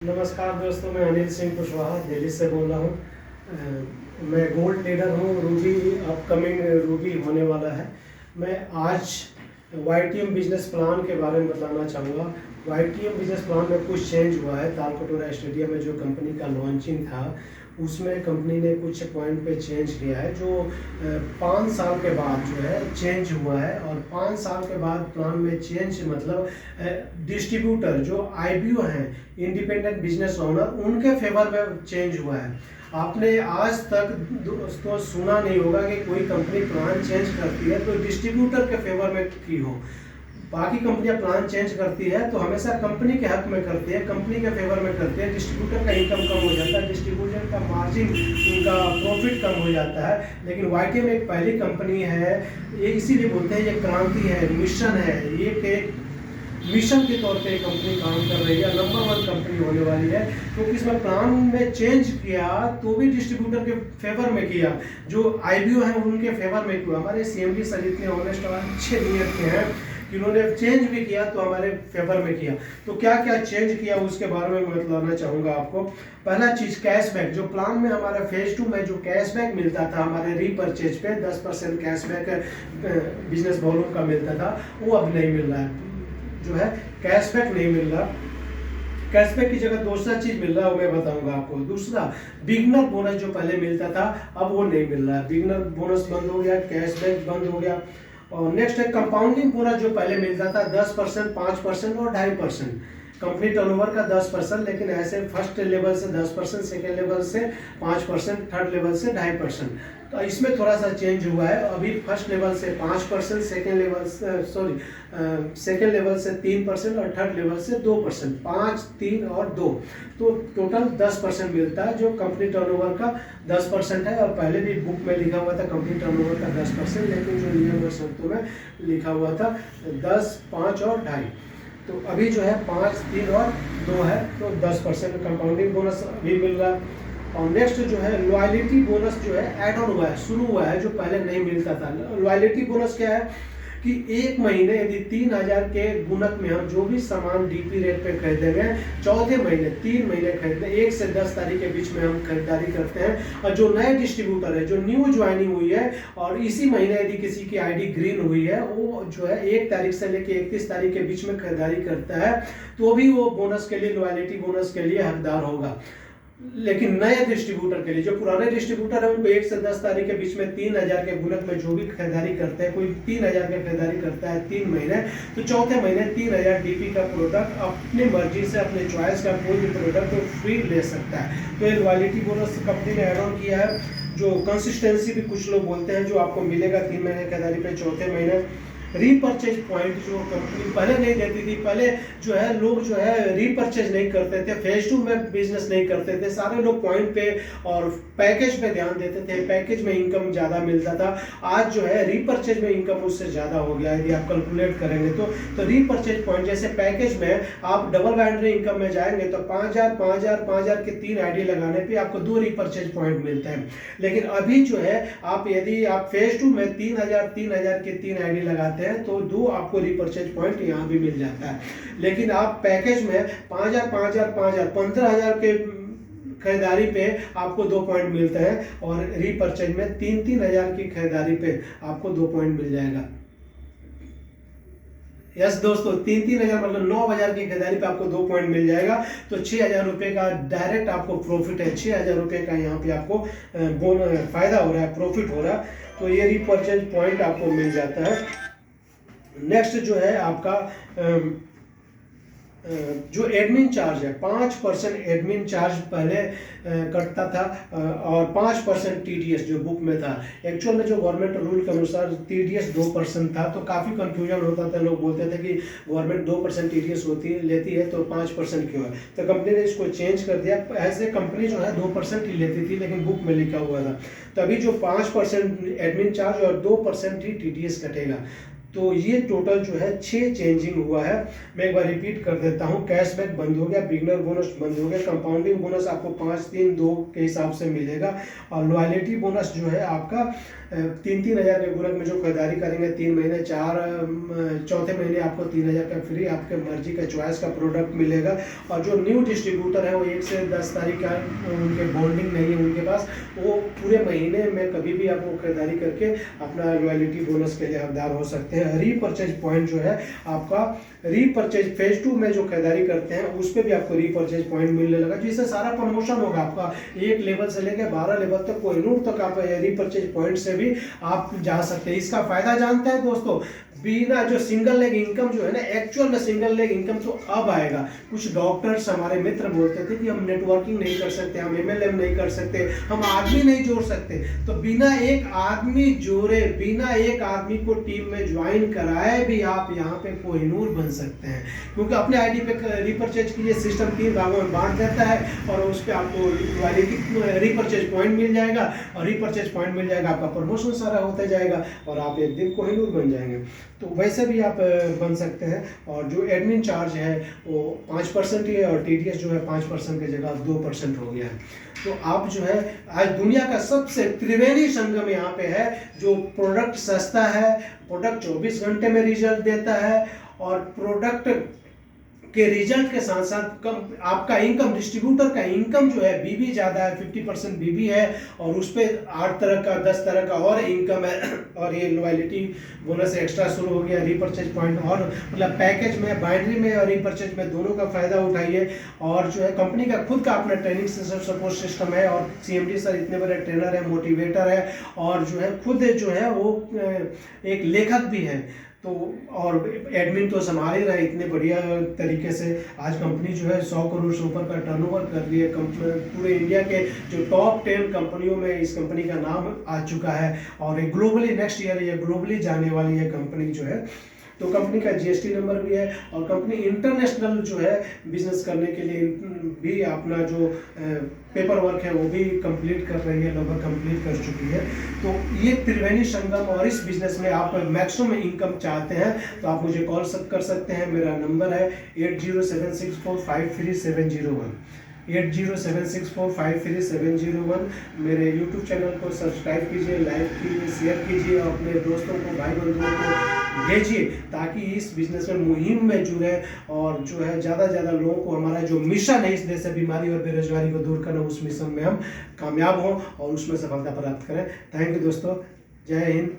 नमस्कार दोस्तों, मैं अनिल सिंह कुशवाहा दिल्ली से बोल रहा हूँ। मैं गोल्ड ट्रेडर हूँ। रूबी अपकमिंग रूबी होने वाला है। मैं आज YTM बिजनेस प्लान के बारे में बताना चाहूँगा। YTM बिजनेस प्लान में कुछ चेंज हुआ है। तालकटोरा स्टेडियम में जो कंपनी का लॉन्चिंग था उसमें कंपनी ने कुछ पॉइंट पे चेंज किया है, जो 5 साल के बाद जो है चेंज हुआ है। और 5 साल के बाद प्लान में चेंज मतलब डिस्ट्रीब्यूटर जो IBO हैं, इंडिपेंडेंट बिजनेस ओनर, उनके फेवर में चेंज हुआ है। आपने आज तक दोस्तों सुना नहीं होगा कि कोई कंपनी प्लान चेंज करती है तो डिस्ट्रीब्यूटर के फेवर में की हो। बाकी कंपनियां प्लान चेंज करती है तो हमेशा कंपनी के हक में करती है, कंपनी के फेवर में करती है। डिस्ट्रीब्यूटर का इनकम कम हो जाता है, डिस्ट्रीब्यूटर का मार्जिन, उनका प्रॉफिट कम हो जाता है। लेकिन YTM एक पहली कंपनी है, ये इसीलिए बोलते हैं ये क्रांति है, मिशन है। ये एक मिशन के तौर पे कंपनी काम कर रही है, नंबर 1 कंपनी होने वाली है। क्योंकि इसमें प्लान में चेंज किया तो भी डिस्ट्रीब्यूटर के फेवर में किया, जो IBO है उनके फेवर में किया। हमारे CMD सर इतने ऑनेस्ट और अच्छे नियत के हैं कि उन्होंने चेंज भी किया तो हमारे फेवर में किया। तो क्या क्या चेंज किया उसके बारे में मैं बताना चाहूँगा आपको। पहला चीज़ कैशबैक, जो प्लान में हमारा फेज 2 में जो कैशबैक मिलता था हमारे रीपर्चेज पे 10% कैशबैक बिजनेस वॉल्यूम का मिलता था, वो अब नहीं मिल रहा है। जो है कैशबैक नहीं मिल रहा। कैशबैक की जगह दूसरा चीज मिल रहा है, वो मैं बताऊंगा आपको। दूसरा, बिगनर बोनस जो पहले मिलता था अब वो नहीं मिल रहा है। बिगनर बोनस बंद हो गया, कैशबैक बंद हो गया। और नेक्स्ट है कंपाउंडिंग बोनस, जो पहले मिलता था 10%, 5% और 2.5%। कंपनी टर्नओवर का 10%, लेकिन ऐसे फर्स्ट लेवल से 10%, सेकेंड लेवल से 5%, थर्ड लेवल से 2.5%। तो इसमें थोड़ा सा चेंज हुआ है। अभी फर्स्ट लेवल से 5%, सेकेंड लेवल से 3% और थर्ड लेवल से 2%। 5, 3 और 2, तो टोटल 10% मिलता है, जो कंपनी टर्नओवर का 10% है। और पहले भी बुक में लिखा हुआ था कंपनी टर्नओवर का 10%, लेकिन जो नियम और शर्तों में लिखा हुआ था 10, 5 और 2.5। तो अभी जो है 5, 3 और 2 है, तो 10% कंपाउंडिंग बोनस अभी मिल रहा है। और नेक्स्ट जो है लॉयल्टी बोनस, जो है ऐड ऑन हुआ है, शुरू हुआ है, जो पहले नहीं मिलता था। लॉयल्टी बोनस क्या है कि 1 महीने यदि 3000 के गुणक में हम जो भी सामान DP रेट पे खरीदेंगे, चौथे महीने 3 महीने खरीदते, 1 से 10 तारीख के बीच में हम खरीदारी करते हैं। और जो नए डिस्ट्रीब्यूटर है, जो न्यू ज्वाइनिंग हुई है और इसी महीने यदि किसी की ID ग्रीन हुई है, वो जो है 1 तारीख से लेकर 31 तारीख के बीच में खरीदारी करता है, तो भी वो बोनस के लिए, लॉयल्टी बोनस के लिए हकदार होगा। लेकिन नए डिस्ट्रीब्यूटर के लिए, जो पुराने डिस्ट्रीब्यूटर है, उनको 1 से 10 तारीख के बीच में 3000 के गुणक में जो भी खरीदारी करते हैं, कोई 3000 की खरीदारी करता है 3 महीने, तो चौथे महीने 3000 DP का प्रोडक्ट अपनी मर्जी से, अपने चॉइस का कोई भी प्रोडक्ट तो फ्री ले सकता है। तो ये लॉयल्टी बोनस कंपनी ने ऐड ऑन किया है। जो कंसिस्टेंसी भी कुछ लोग बोलते हैं, जो आपको मिलेगा 3 महीने खरीदारी पे, चौथे महीने रीपर्चेज पॉइंट जो कंपनी पहले नहीं देती थी। पहले जो है लोग जो है रीपर्चेज नहीं करते थे, फेज 2 में बिजनेस नहीं करते थे, सारे लोग पॉइंट पे और पैकेज पे ध्यान देते थे, पैकेज में इनकम ज़्यादा मिलता था। आज जो है रीपर्चेज में इनकम उससे ज़्यादा हो गया। यदि आप कैलकुलेट करेंगे तो रीपर्चेज पॉइंट, जैसे पैकेज में आप डबल बाइनरी इनकम में जाएंगे तो 5000, 5000, 5000 के 3 ID लगाने पे आपको 2 रीपर्चेज पॉइंट मिलते हैं। लेकिन अभी जो है यदि आप फेज 2 में 3000 के 3 ID लगाते हैं तो 2 आपको रीपर्चेज पॉइंट यहाँ भी मिल जाता है। लेकिन आप पैकेज में 5000, 5000, 5000, 15000 के खरीदारी पे आपको 2 पॉइंट मिलते हैं, और रीपर्चेज में 3-3000 की खरीदारी पे आपको 2 पॉइंट मिल जाएगा। यस दोस्तों, 3-3000 मतलब 9000 की खरीदारी पे आपको 2 पॉइंट मिल जाएगा। तो 6000 रुपये का डायरेक्ट आपको प्रॉफिट है। 6000 रुपये का यहाँ पे आपको फायदा हो रहा है, प्रॉफिट हो रहा है। तो ये रीपर्चेज पॉइंट आपको मिल जाता है। नेक्स्ट जो है आपका जो एडमिन चार्ज है, 5% एडमिन चार्ज पहले कटता था, और 5% TDS जो बुक में था। एक्चुअल में जो गवर्नमेंट रूल के अनुसार TDS 2% था, तो काफ़ी कंफ्यूजन होता था। लोग बोलते थे कि गवर्नमेंट 2% TDS लेती है तो 5% क्यों है। तो कंपनी ने इसको चेंज कर दिया। ऐसे कंपनी जो है 2% ही लेती थी, लेकिन बुक में लिखा हुआ था। तभी जो 5% एडमिन चार्ज और 2% ही TDS कटेगा। तो ये टोटल जो है 6 चेंजिंग हुआ है। मैं एक बार रिपीट कर देता हूँ। कैशबैक बंद हो गया, बिगनर बोनस बंद हो गया, कंपाउंडिंग बोनस आपको 5, 3, 2 के हिसाब से मिलेगा, और लॉयल्टी बोनस जो है आपका 3-3 हज़ार के गुणक में जो खरीदारी करेंगे 3 महीने, चौथे महीने आपको 3,000 का फ्री, आपके मर्जी का चॉइस का प्रोडक्ट मिलेगा। और जो न्यू डिस्ट्रीब्यूटर है वो 1 से 10 तारीख का उनके बॉन्डिंग नहीं है उनके पास, वो पूरे महीने में कभी भी आपको खरीदारी करके अपना लॉयल्टी बोनस के लिए हकदार हो सकते हैं। रीपर्चेज पॉइंट जो है आपका, रीपर्चेज फेज 2 में जो खरीदारी करते हैं उस पर भी आपको रीपर्चेज पॉइंट मिलने लगा, जिससे सारा प्रमोशन होगा आपका। 1 लेवल से लेकर 12 लेवल तक, कोहिनूर तक आप रीपर्चेज पॉइंट से भी आप जा सकते हैं। इसका फायदा जानते हैं दोस्तों, बिना जो सिंगल लेग इनकम जो है ना, एक्चुअल में सिंगल लेग इनकम तो अब आएगा। कुछ डॉक्टर्स हमारे मित्र बोलते थे कि हम नेटवर्किंग नहीं कर सकते, हम MLM नहीं कर सकते, हम आदमी नहीं जोड़ सकते। तो बिना एक आदमी जोड़े, बिना एक आदमी को टीम में ज्वाइन कराए भी आप यहाँ पे कोहिनूर बन सकते हैं, क्योंकि अपने आईडी पे रीपर्चेज कीजिए, सिस्टम 3 भागों में बांट देता है, और उस पर आपको रीपर्चेज पॉइंट मिल जाएगा, और रीपर्चेज पॉइंट मिल जाएगा, आपका प्रमोशन सारा होता जाएगा, और आप एक दिन कोहिनूर बन जाएंगे। तो वैसे भी आप बन सकते हैं। और जो एडमिन चार्ज है वो 5% ही है, और TDS जो है 5% की जगह 2% हो गया है। तो आप जो है आज दुनिया का सबसे त्रिवेणी संगम यहाँ पे है, जो प्रोडक्ट सस्ता है, प्रोडक्ट 24 घंटे में रिजल्ट देता है, और प्रोडक्ट के रिजल्ट के साथ साथ कम आपका इनकम, डिस्ट्रीब्यूटर का इनकम जो है BB ज़्यादा है, 50% BB है, और उस पर 8 तरह का 10 तरह का और इनकम है। और ये लॉयल्टी बोनस एक्स्ट्रा शुरू हो गया, रीपर्चेज पॉइंट, और मतलब पैकेज में, बाइनरी में और रीपर्चेज में दोनों का फायदा उठाइए। और जो है कंपनी का खुद का अपना ट्रेनिंग सपोर्ट सिस्टम है, और CMD सर इतने बड़े ट्रेनर है, मोटिवेटर है, और जो है खुद जो है वो एक लेखक भी है। तो और एडमिन तो संभाल ही रहा है इतने बढ़िया तरीके से। आज कंपनी जो है 100 करोड़ से ऊपर का टर्नओवर कर रही है। पूरे इंडिया के जो टॉप 10 कंपनियों में इस कंपनी का नाम आ चुका है, और ये ग्लोबली नेक्स्ट ईयर ये ग्लोबली जाने वाली है कंपनी जो है। तो कंपनी का GST नंबर भी है, और कंपनी इंटरनेशनल जो है बिजनेस करने के लिए भी अपना जो पेपर वर्क है वो भी कंप्लीट कर रही है, लगभग कंप्लीट कर चुकी है। तो ये त्रिवेणी संगम, और इस बिजनेस में आप मैक्सिमम इनकम चाहते हैं तो आप मुझे कॉल कर सकते हैं। मेरा नंबर है 8076453701, 8076453701। मेरे YouTube चैनल को सब्सक्राइब कीजिए, लाइक कीजिए, शेयर कीजिए, और अपने दोस्तों को, भाई बंधुओं को भेजिए, ताकि इस बिजनेस में मुहिम में जुड़े, और जो है ज़्यादा से ज़्यादा लोगों को, हमारा जो मिशन है इस देश से बीमारी और बेरोजगारी को दूर करना, उस मिशन में हम कामयाब हों और उसमें सफलता प्राप्त करें। थैंक यू दोस्तों, जय हिंद।